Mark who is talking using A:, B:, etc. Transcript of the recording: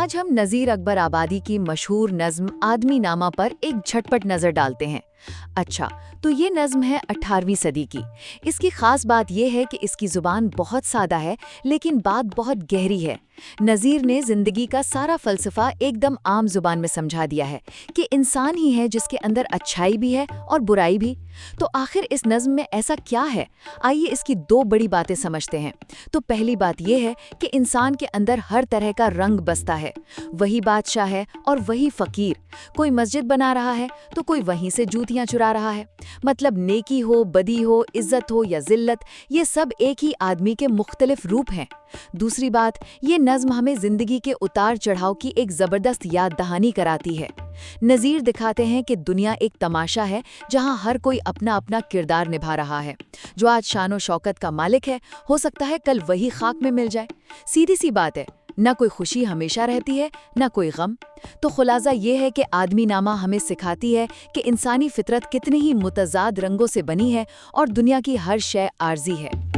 A: आज हम नज़ीर अकबर आबादी की मशहूर नज़्म आदमी नामा पर एक झटपट नज़र डालते हैं। अच्छा, तो ये नज़्म है 18वीं सदी की। इसकी खास बात यह है कि इसकी ज़ुबान बहुत सादा है, लेकिन बात बहुत गहरी है। नज़ीर ने ज़िंदगी का सारा फ़लसफ़ा एकदम आम ज़ुबान में समझा दिया है कि इंसान ही है जिसके अंदर अच्छाई भी है और बुराई भी। तो आखिर इस नज़्म में ऐसा क्या है? आइए इसकी दो बड़ी बातें समझते हैं। तो पहली बात यह है कि इंसान के अंदर हर तरह का रंग बसता है। वही बादशाह है और वही फ़कीर। कोई मस्जिद बना रहा है तो कोई वहीं से जूतियां चुरा रहा है। मतलब नेकी हो, बदी हो, इज्जत हो या जिल्लत, ये सब एक ही आदमी के मुख्तलिफ रूप हैं। दूसरी बात, ये नज़्म हमें जिंदगी के उतार चढ़ाव की एक ज़बरदस्त याद दहानी कराती है। नज़ीर दिखाते हैं कि दुनिया एक तमाशा है जहां हर कोई अपना अपना किरदार निभा रहा है। जो आज शान और शौकत का मालिक है, हो सकता है कल वही खाक में मिल जाए। सीधी सी बात है, न कोई खुशी हमेशा रहती है, न कोई गम। तो खुलासा ये है कि आदमी नामा हमें सिखाती है कि इंसानी फितरत कितनी ही मुतज़ाद रंगों से बनी है और दुनिया की हर शय आर्जी है।